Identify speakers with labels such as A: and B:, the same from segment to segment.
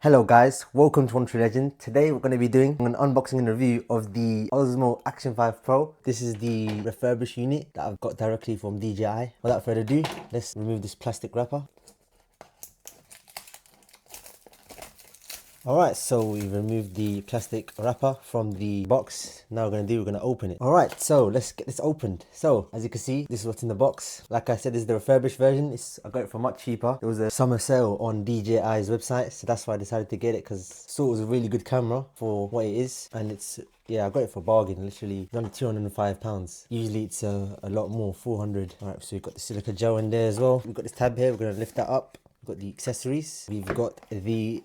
A: Hello guys, welcome to One True Legend. Today we're going to be doing an unboxing and review of the Osmo Action 5 Pro. This is the refurbished unit that I've got directly from DJI. Without further ado, let's remove this plastic wrapper. Alright, so we've removed the plastic wrapper from the box. Now we're going to open it. Alright, so let's get this opened. So, as you can see, this is what's in the box. Like I said, this is the refurbished version. I got it for much cheaper. There was a summer sale on DJI's website, so that's why I decided to get it, because I saw it was a really good camera for what it is. And it's, yeah, I got it for a bargain, literally under £205. Usually it's a lot more, 400. Alright, so we've got the silica gel in there as well. We've got this tab here, we're going to lift that up. We've got the accessories. We've got the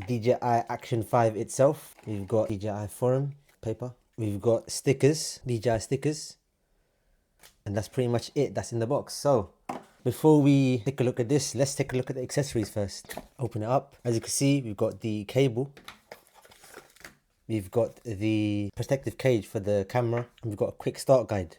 A: DJI Action 5 itself. We've got DJI forum paper. We've got stickers, DJI stickers. And that's pretty much it. That's in the box. So before we take a look at this, let's take a look at the accessories first. Open it up. As you can see, we've got the cable. We've got the protective cage for the camera. And we've got a quick start guide.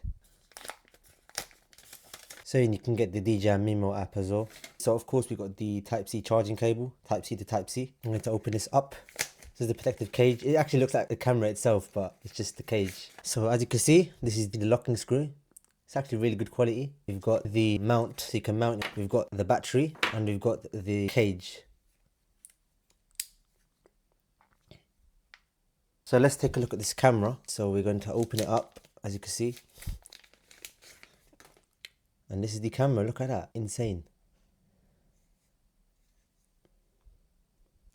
A: So you can get the DJI Mimo app as well. So of course we've got the Type-C charging cable, Type-C to Type-C. I'm going to open this up. This is the protective cage. It actually looks like the camera itself, but it's just the cage. So as you can see, this is the locking screw. It's actually really good quality. We've got the mount, so you can mount it. We've got the battery and we've got the cage. So let's take a look at this camera. So we're going to open it up, as you can see. And this is the camera, look at that, insane.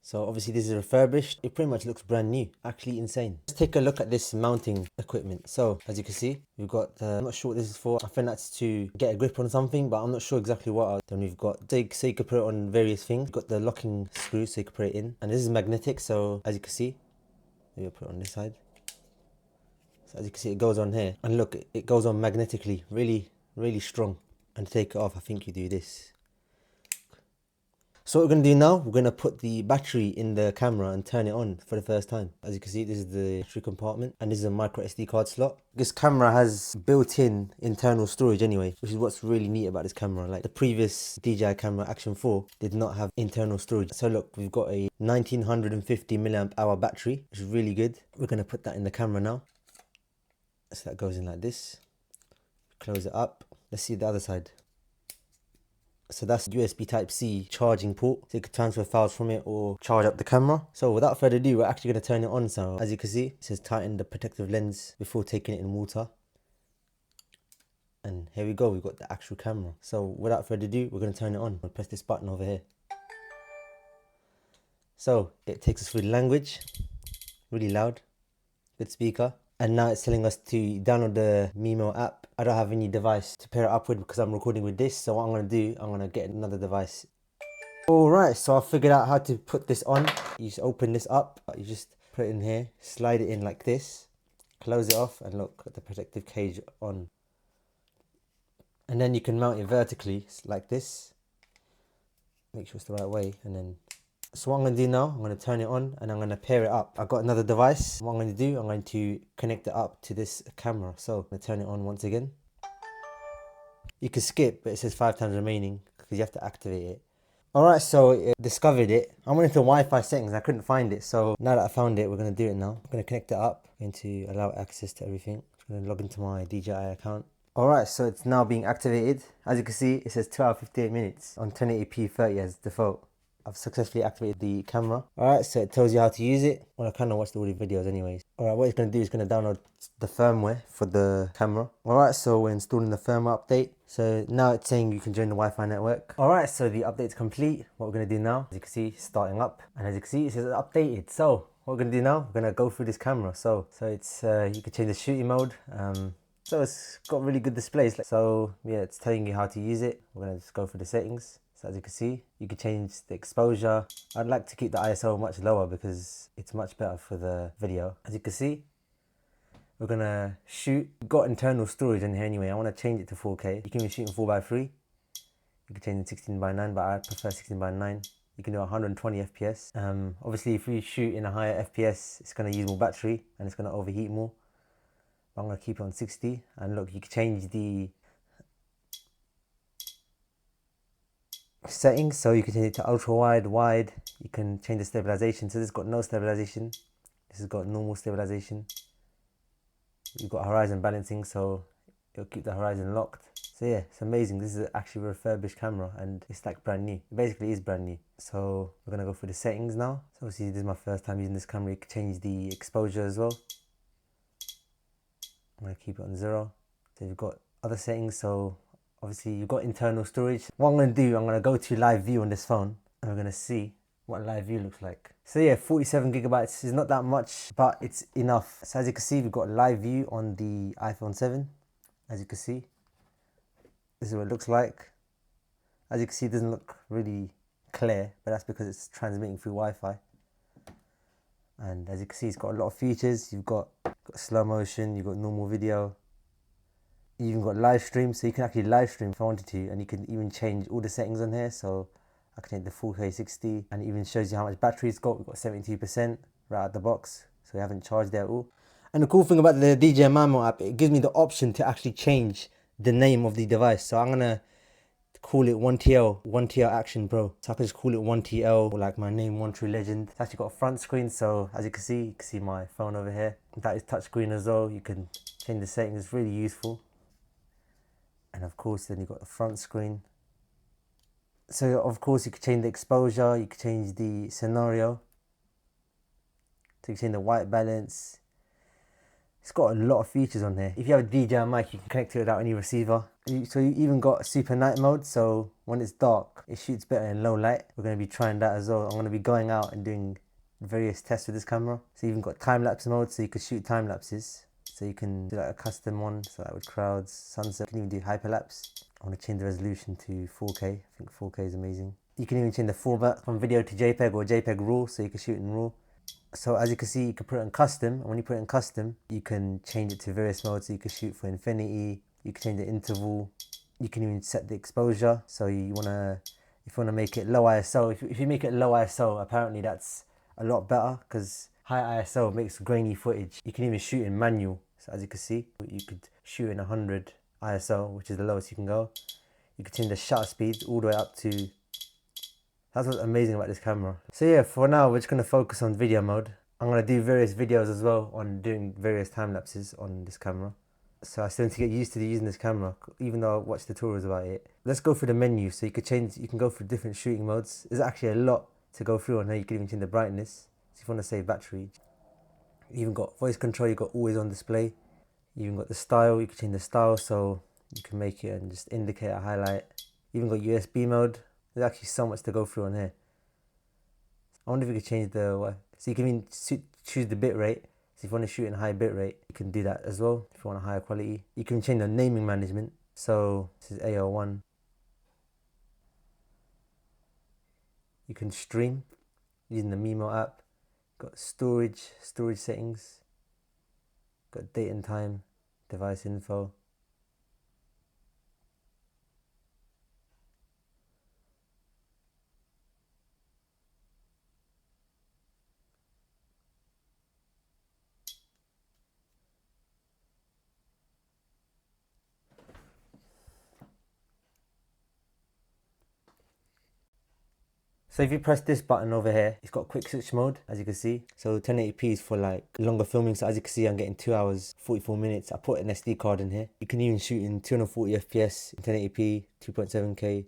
A: So obviously this is refurbished, it pretty much looks brand new, actually insane. Let's take a look at this mounting equipment. So as you can see, we've got, I'm not sure what this is for, I think that's to get a grip on something, but I'm not sure exactly what. Then we've got, so you can put it on various things. We've got the locking screw so you can put it in. And this is magnetic, so as you can see, maybe I'll put it on this side. So as you can see, it goes on here. And look, it goes on magnetically, really, really strong. And to take it off, I think you do this. So what we're going to do now, we're going to put the battery in the camera and turn it on for the first time. As you can see, this is the battery compartment and this is a micro SD card slot. This camera has built-in internal storage anyway, which is what's really neat about this camera. Like the previous DJI camera Action 4 did not have internal storage. So look, we've got a 1950 milliamp hour battery, which is really good. We're going to put that in the camera now. So that goes in like this. Close it up. Let's see the other side. So that's USB Type-C charging port, so you can transfer files from it or charge up the camera. So without further ado, we're actually going to turn it on. So as you can see, it says tighten the protective lens before taking it in water. And here we go, we've got the actual camera. So without further ado, we're going to turn it on. I'll press this button over here. So it takes us through the language, really loud, good speaker. And now it's telling us to download the Mimo app. I don't have any device to pair it up with because I'm recording with this. So what I'm going to do, I'm going to get another device. Alright, so I figured out how to put this on. You just open this up. You just put it in here, slide it in like this. Close it off and look at the protective cage on. And then you can mount it vertically like this. Make sure it's the right way and then... So what I'm going to do now, I'm going to turn it on and I'm going to pair it up. I've got another device. What I'm going to do, I'm going to connect it up to this camera. So I'm going to turn it on once again. You can skip, but it says 5 times remaining because you have to activate it. Alright, so it discovered it. I went into Wi-Fi settings, I couldn't find it. So now that I found it, we're going to do it now. I'm going to connect it up. I'm going to allow access to everything. I'm going to log into my DJI account. Alright, so it's now being activated. As you can see, it says 2 hours 58 minutes on 1080p 30 as default. I've successfully activated the camera. Alright, so it tells you how to use it. Well, I kind of watched all the videos anyways. Alright, what it's going to do is going to download the firmware for the camera. Alright, so we're installing the firmware update. So now it's saying you can join the Wi-Fi network. Alright, so the update's complete. What we're going to do now, as you can see, starting up. And as you can see, it says updated. So what we're going to do now, we're going to go through this camera. So it's you can change the shooting mode. So it's got really good displays. So yeah, it's telling you how to use it. We're going to just go through the settings. So as you can see, you can change the exposure. I'd like to keep the ISO much lower because it's much better for the video. As you can see, we're gonna shoot. We've got internal storage in here anyway. I want to change it to 4K. You can be shooting 4:3. You can change it 16:9, but I prefer 16:9. You can do 120 FPS. Obviously, if you shoot in a higher FPS, it's gonna use more battery and it's gonna overheat more. But I'm gonna keep it on 60. And look, you can change the settings, so you can change it to ultra wide, wide. You can change the stabilization. So this has got no stabilization. This has got normal stabilization. You've got horizon balancing, so it'll keep the horizon locked. So yeah, it's amazing. This is actually a refurbished camera and it's like brand new. It basically is brand new. So we're gonna go through the settings now. So obviously this is my first time using this camera. You can change the exposure as well. I'm gonna keep it on 0. So you've got other settings. So obviously you've got internal storage. What I'm gonna do, I'm gonna go to live view on this phone and we're gonna see what live view looks like. So yeah, 47 gigabytes is not that much, but it's enough. So as you can see, we've got live view on the iPhone 7. As you can see, this is what it looks like. As you can see, it doesn't look really clear, but that's because it's transmitting through Wi-Fi. And as you can see, it's got a lot of features. You've got slow motion, you've got normal video, you even got live stream, so you can actually live stream if I wanted to, and you can even change all the settings on here. So I can change the 4K 60, and it even shows you how much battery it's got. We've got 72% right out the box, so we haven't charged it at all. And the cool thing about the DJI Mimo app, it gives me the option to actually change the name of the device. So I'm gonna call it 1TL Action Pro. So I can just call it 1TL, or like my name, One True Legend. It's actually got a front screen, so as you can see my phone over here. That is touchscreen as well. You can change the settings, it's really useful. And of course, then you've got the front screen. So of course you can change the exposure, you can change the scenario. So you can change the white balance. It's got a lot of features on here. If you have a DJI mic, you can connect it without any receiver. So you even got super night mode, so when it's dark, it shoots better in low light. We're going to be trying that as well. I'm going to be going out and doing various tests with this camera. So you even got time-lapse mode, so you could shoot time-lapses. So you can do like a custom one, so like with crowds, sunset. You can even do hyperlapse. I want to change the resolution to 4K. I think 4K is amazing. You can even change the format from video to JPEG or JPEG RAW, so you can shoot in RAW. So as you can see, you can put it in custom, and when you put it in custom, you can change it to various modes. So you can shoot for infinity, you can change the interval, you can even set the exposure. So if you wanna make it low ISO, if you make it low ISO, apparently that's a lot better because high ISO makes grainy footage. You can even shoot in manual. So as you can see, you could shoot in 100 ISO, which is the lowest you can go. You can change the shutter speed all the way up to. That's what's amazing about this camera. So yeah, for now, we're just going to focus on video mode. I'm going to do various videos as well on doing various time lapses on this camera. So I still need to get used to using this camera, even though I watched tutorials about it. Let's go through the menu. So you can go through different shooting modes. There's actually a lot to go through on here. You can even change the brightness. So if you want to save battery. You even got voice control, you've got always on display. You even got the style, you can change the style, so you can make it and just indicate a highlight. You even got USB mode. There's actually so much to go through on here. I wonder if you could change the, so you can even choose the bit rate. So if you want to shoot in high bit rate, you can do that as well. If you want a higher quality, you can change the naming management. So this is AO1. You can stream using the Mimo app. Got storage settings. Got date and time, device info. So if you press this button over here, it's got quick switch mode, as you can see. So 1080p is for like longer filming. So as you can see, I'm getting 2 hours, 44 minutes. I put an SD card in here. You can even shoot in 240 FPS, 1080p, 2.7K.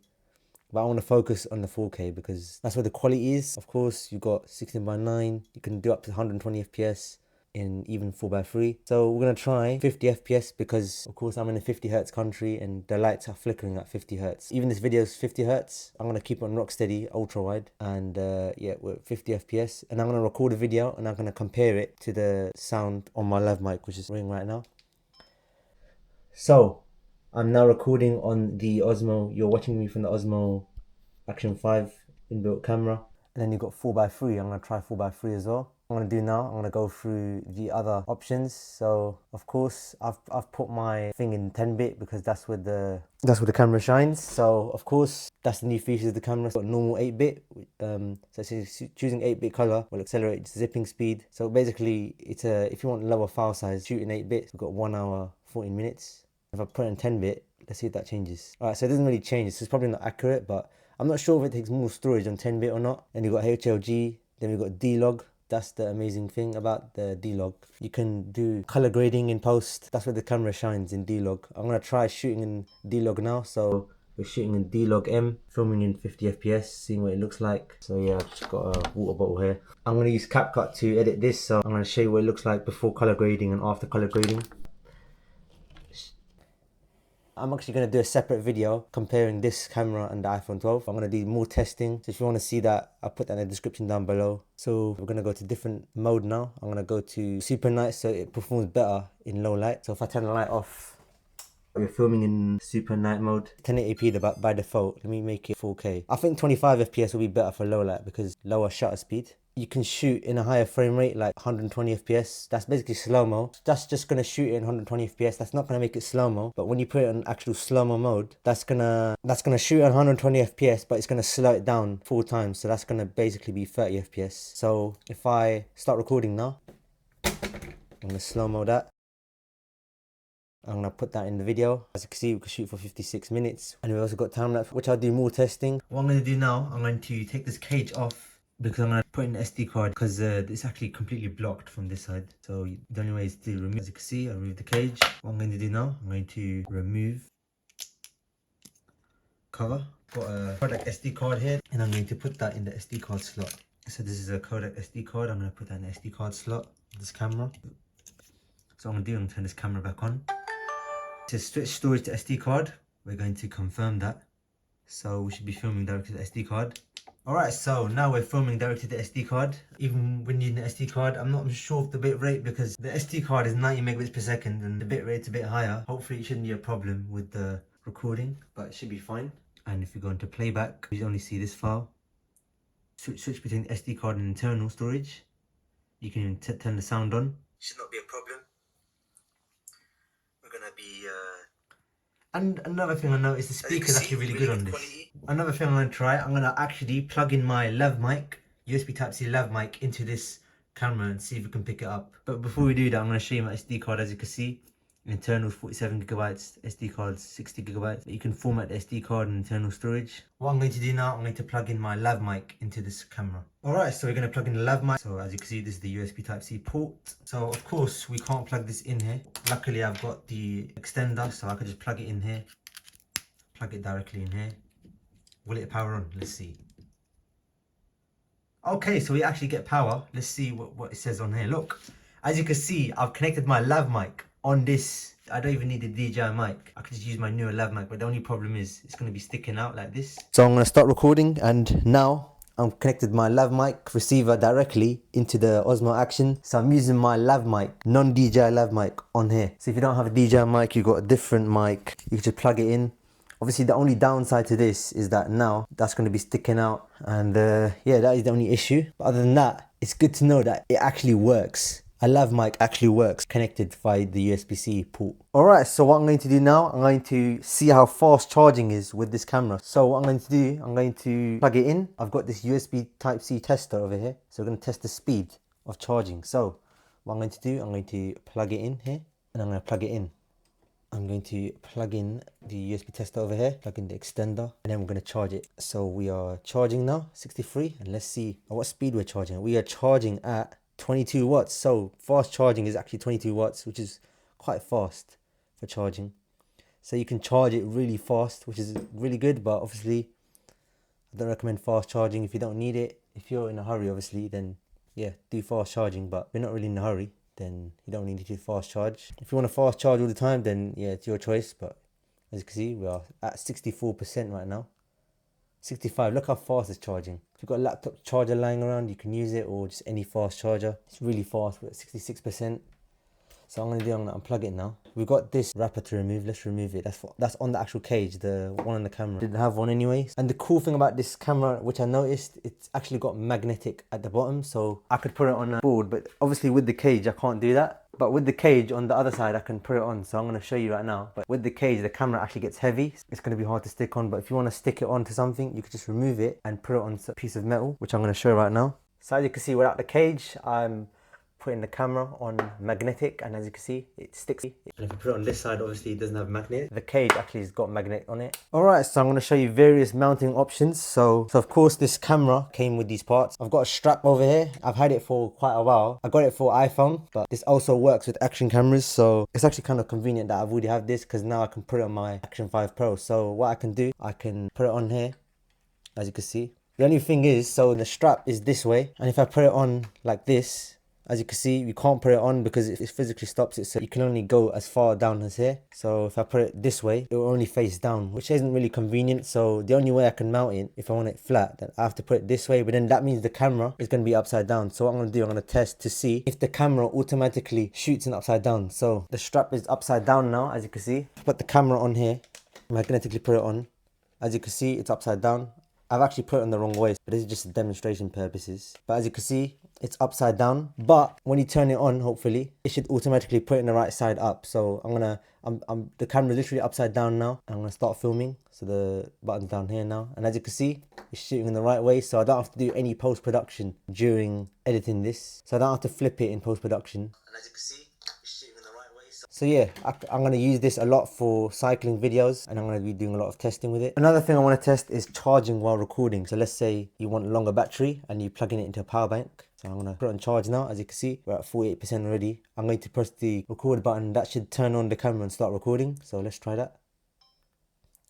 A: But I want to focus on the 4K because that's where the quality is. Of course, you've got 16:9. You can do up to 120 FPS. In even 4:3. So we're gonna try 50 FPS because of course I'm in a 50 Hertz country and the lights are flickering at 50 Hertz. Even this video is 50 Hertz. I'm gonna keep it on rock steady, ultra wide, and yeah, we're at 50 FPS. And I'm gonna record a video and I'm gonna compare it to the sound on my lav mic, which is ringing right now. So I'm now recording on the Osmo. You're watching me from the Osmo Action 5 inbuilt camera. And then you've got 4:3. I'm gonna try 4:3 as well. What I'm gonna do now, I'm gonna go through the other options. So of course I've put my thing in 10-bit because that's where the camera shines. So of course that's the new features of the camera. It's got normal 8-bit. So choosing 8-bit color will accelerate zipping speed. So basically it's if you want lower file size, shoot in 8-bit. We've got 1 hour 14 minutes. If I put it in 10-bit, let's see if that changes. Alright, so it doesn't really change. This is probably not accurate, but I'm not sure if it takes more storage on 10-bit or not. And you've got HLG, then we've got D-Log. That's the amazing thing about the D-Log. You can do color grading in post. That's where the camera shines, in D-Log. I'm gonna try shooting in D-Log now. So we're shooting in D-Log M, filming in 50 FPS, seeing what it looks like. So yeah, I've just got a water bottle here. I'm gonna use CapCut to edit this. So I'm gonna show you what it looks like before color grading and after color grading. I'm actually going to do a separate video comparing this camera and the iPhone 12. I'm going to do more testing. So if you want to see that, I'll put that in the description down below. So we're going to go to different mode now. I'm going to go to super night so it performs better in low light. So if I turn the light off, we're filming in super night mode. 1080p by default. Let me make it 4K. I think 25 FPS will be better for low light because lower shutter speed. You can shoot in a higher frame rate, like 120 FPS. That's basically slow-mo. That's just gonna shoot it in 120 FPS. That's not gonna make it slow-mo. But when you put it in actual slow-mo mode, that's gonna shoot at 120 FPS, but it's gonna slow it down 4 times. So that's gonna basically be 30 FPS. So if I start recording now, I'm gonna slow-mo that. I'm gonna put that in the video. As you can see, we can shoot for 56 minutes. And we also got time lapse, which I'll do more testing. What I'm gonna do now, I'm going to take this cage off because I'm going to put in an SD card because it's actually completely blocked from this side. So the only way is to remove, as you can see, I remove the cage. What I'm going to do now, I'm going to remove cover. Got a Kodak SD card here and I'm going to put that in the SD card slot. So this is a Kodak SD card. I'm going to put that in the SD card slot of this camera. So what I'm going to do, I'm going to turn this camera back on. To switch storage to SD card, we're going to confirm that. So we should be filming directly to the SD card. Alright, so now we're filming directly to the SD card. Even when using the SD card, I'm not sure of the bit rate because the SD card is 90 megabits per second and the bit rate's a bit higher. Hopefully it shouldn't be a problem with the recording, but it should be fine. And if you go into playback, you only see this file. Switch between the SD card and internal storage. You can even turn the sound on. Should not be a problem. We're gonna be and another thing I noticed, the speaker's actually really good on this. Another thing I'm going to try, I'm going to actually plug in my lav mic, USB Type-C lav mic into this camera and see if we can pick it up. But before we do that, I'm going to show you my SD card. As you can see, internal 47 gigabytes, SD card 60 gigabytes. You can format the SD card and internal storage. What I'm going to do now, I'm going to plug in my lav mic into this camera. Alright, so we're going to plug in the lav mic. So as you can see, this is the USB Type-C port. So of course, we can't plug this in here. Luckily, I've got the extender, so I can just plug it in here. Plug it directly in here. Will it power on? Let's see. Okay, so we actually get power. Let's see what it says on here. Look, as you can see, I've connected my lav mic on this. I don't even need the DJI mic. I could just use my newer lav mic, but the only problem is it's going to be sticking out like this. So I'm going to start recording, and now I'm connected my lav mic receiver directly into the Osmo Action. So I'm using my lav mic, non-DJI lav mic on here. So if you don't have a DJI mic, you've got a different mic, you can just plug it in. Obviously, the only downside to this is that now that's going to be sticking out, and yeah, that is the only issue. But other than that, it's good to know that it actually works. A lav mic actually works connected via the USB-C port. Alright, so what I'm going to do now, I'm going to see how fast charging is with this camera. So what I'm going to do, I'm going to plug it in. I've got this USB Type-C tester over here. So we're going to test the speed of charging. So what I'm going to do, I'm going to plug it in here, and I'm going to plug it in. I'm going to plug in the USB tester over here, plug in the extender, and then we're going to charge it. So we are charging now, 63, and let's see at what speed we're charging. We are charging at 22 watts. So fast charging is actually 22 watts, which is quite fast for charging. So you can charge it really fast, which is really good, but obviously I don't recommend fast charging if you don't need it. If you're in a hurry, obviously, then yeah, do fast charging, but if you're not really in a hurry, then you don't need to do fast charge. If you want to fast charge all the time, then yeah, it's your choice. But as you can see, we are at 64% right now. 65, look how fast it's charging. If you've got a laptop charger lying around, you can use it, or just any fast charger. It's really fast, we're at 66%. So I'm going to do, I'm going to unplug it now. We've got this wrapper to remove. Let's remove it. That's on the actual cage, the one on the camera. Didn't have one anyway. And the cool thing about this camera, which I noticed, it's actually got magnetic at the bottom. So I could put it on a board, but obviously with the cage, I can't do that. But with the cage on the other side, I can put it on. So I'm going to show you right now. But with the cage, the camera actually gets heavy. It's going to be hard to stick on. But if you want to stick it onto something, you could just remove it and put it on a piece of metal, which I'm going to show right now. So as you can see, without the cage, I'm putting the camera on magnetic, and as you can see, it sticks. And if I put it on this side, obviously it doesn't have magnet. The cage actually has got magnet on it. Alright, so I'm going to show you various mounting options. So of course this camera came with these parts. I've got a strap over here. I've had it for quite a while. I got it for iPhone, but this also works with action cameras. So it's actually kind of convenient that I've already have this, because now I can put it on my Action 5 Pro. So what I can do, I can put it on here, as you can see. The only thing is, so the strap is this way, and if I put it on like this, as you can see, you can't put it on because it physically stops it, so you can only go as far down as here. So if I put it this way, it will only face down, which isn't really convenient. So the only way I can mount it, if I want it flat, then I have to put it this way, but then that means the camera is going to be upside down. So what I'm going to do, I'm going to test to see if the camera automatically shoots in upside down. So the strap is upside down now, as you can see. Put the camera on here, magnetically put it on. As you can see, it's upside down. I've actually put it on the wrong way, but this is just for demonstration purposes. But as you can see, it's upside down. But when you turn it on, hopefully, it should automatically put it in the right side up. So the camera is literally upside down now. I'm gonna start filming. So the button's down here now. And as you can see, it's shooting in the right way. So I don't have to do any post-production during editing this. So I don't have to flip it in post-production. And as you can see, so yeah, I'm going to use this a lot for cycling videos, and I'm going to be doing a lot of testing with it. Another thing I want to test is charging while recording. So let's say you want a longer battery and you're plugging it into a power bank. So I'm going to put it on charge now. As you can see, we're at 48% already. I'm going to press the record button. That should turn on the camera and start recording. So let's try that.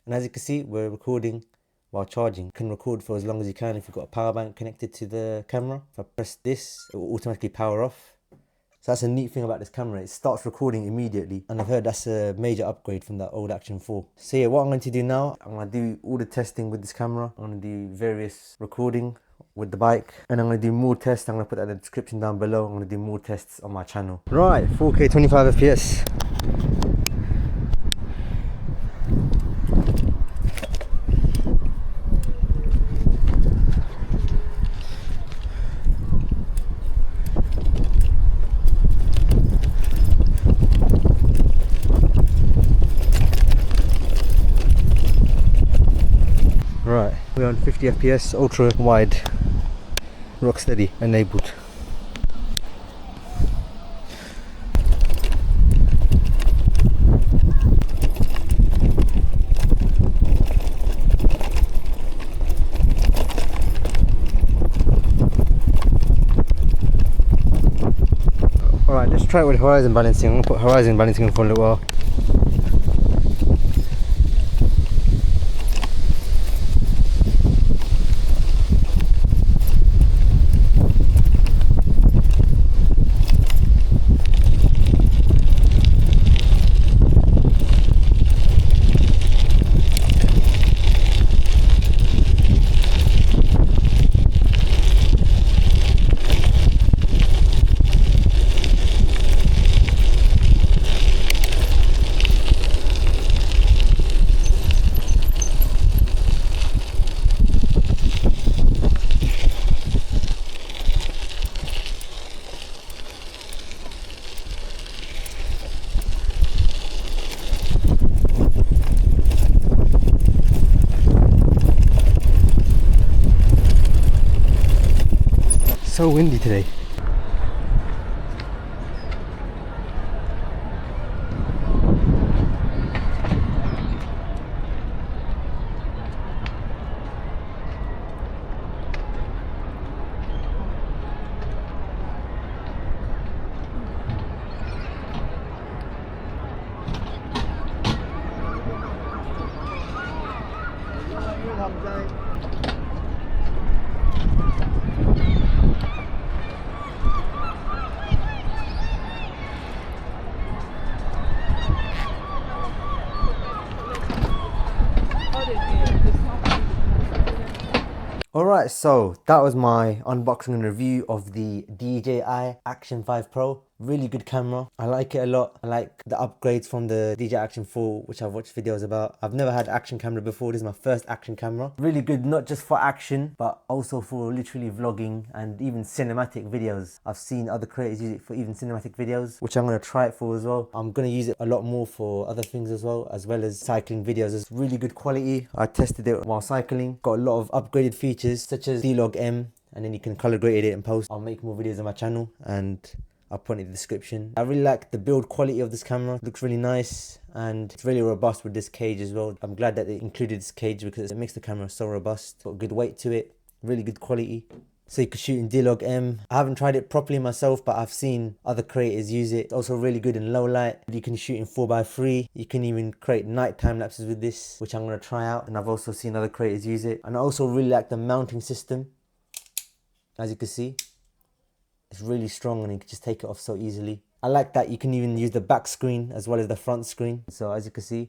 A: And as you can see, we're recording while charging. You can record for as long as you can if you've got a power bank connected to the camera. If I press this, it will automatically power off. So that's a neat thing about this camera, it starts recording immediately, and I've heard that's a major upgrade from that old Action 4. So yeah, what I'm going to do now, I'm going to do all the testing with this camera. I'm going to do various recording with the bike, and I'm going to do more tests. I'm going to put that in the description down below. I'm going to do more tests on my channel. Right, 4K 25 FPS. Right, we're on 50 FPS, ultra wide, rock steady enabled. Alright, let's try it with horizon balancing. I'm going to put horizon balancing on for a little while. So windy today. Alright, so that was my unboxing and review of the DJI Action 5 Pro. Really good camera. I like it a lot. I like the upgrades from the DJI Action 4, which I've watched videos about. I've never had action camera before. This is my first action camera. Really good, not just for action, but also for literally vlogging and even cinematic videos. I've seen other creators use it for even cinematic videos, which I'm going to try it for as well. I'm going to use it a lot more for other things as well as cycling videos. It's really good quality. I tested it while cycling. Got a lot of upgraded features such as D-Log M, and then you can color grade it and post. I'll make more videos on my channel, and I'll put it in the description. I really like the build quality of this camera. It looks really nice and it's really robust with this cage as well. I'm glad that they included this cage because it makes the camera so robust. Got good weight to it, really good quality. So you can shoot in D-Log-M. I haven't tried it properly myself, but I've seen other creators use it. It's also really good in low light. You can shoot in 4x3. You can even create night time lapses with this, which I'm going to try out. And I've also seen other creators use it. And I also really like the mounting system. As you can see, it's really strong and you can just take it off so easily. I like that you can even use the back screen as well as the front screen. So as you can see,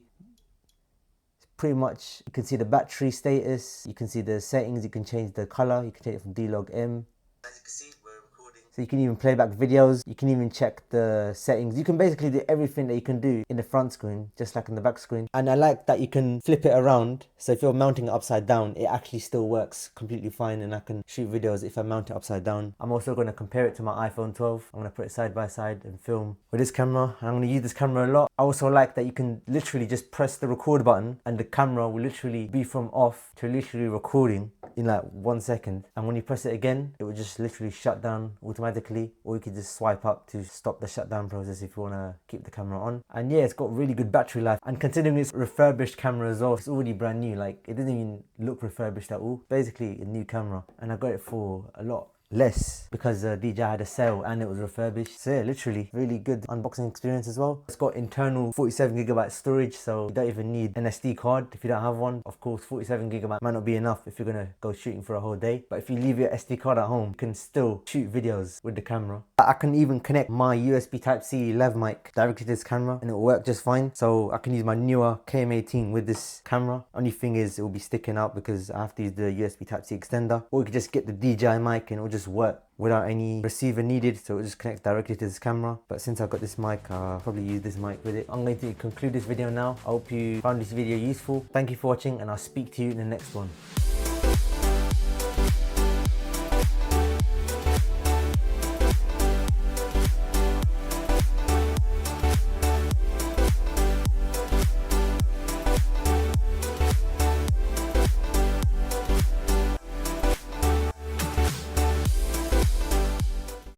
A: pretty much you can see the battery status, you can see the settings, you can change the color, you can change it from D-Log-M. As you can see, we're recording. So you can even play back videos, you can even check the settings. You can basically do everything that you can do in the front screen, just like in the back screen. And I like that you can flip it around. So if you're mounting it upside down, it actually still works completely fine and I can shoot videos if I mount it upside down. I'm also going to compare it to my iPhone 12. I'm going to put it side by side and film with this camera. I'm going to use this camera a lot. I also like that you can literally just press the record button and the camera will literally be from off to literally recording in like 1 second. And when you press it again, it will just literally shut down automatically, or you could just swipe up to stop the shutdown process if you want to keep the camera on. And yeah, it's got really good battery life. And considering it's refurbished camera as well, it's already brand new. Like it doesn't even look refurbished at all. Basically a new camera, and I got it for a lot less because DJI had a sale and it was refurbished. So yeah, literally really good unboxing experience as well. It's got internal 47GB storage, so you don't even need an SD card if you don't have one. Of course 47GB might not be enough if you're gonna go shooting for a whole day, but if you leave your SD card at home, you can still shoot videos with the camera. I can even connect my USB Type-C Lav Mic directly to this camera and it will work just fine. So I can use my newer KM18 with this camera. Only thing is it will be sticking out because I have to use the USB Type-C extender, or you could just get the DJI mic and it will just work without any receiver needed, so it just connects directly to this camera. But since I've got this mic, I'll probably use this mic with it. I'm going to conclude this video now. I hope you found this video useful. Thank you for watching and I'll speak to you in the next one.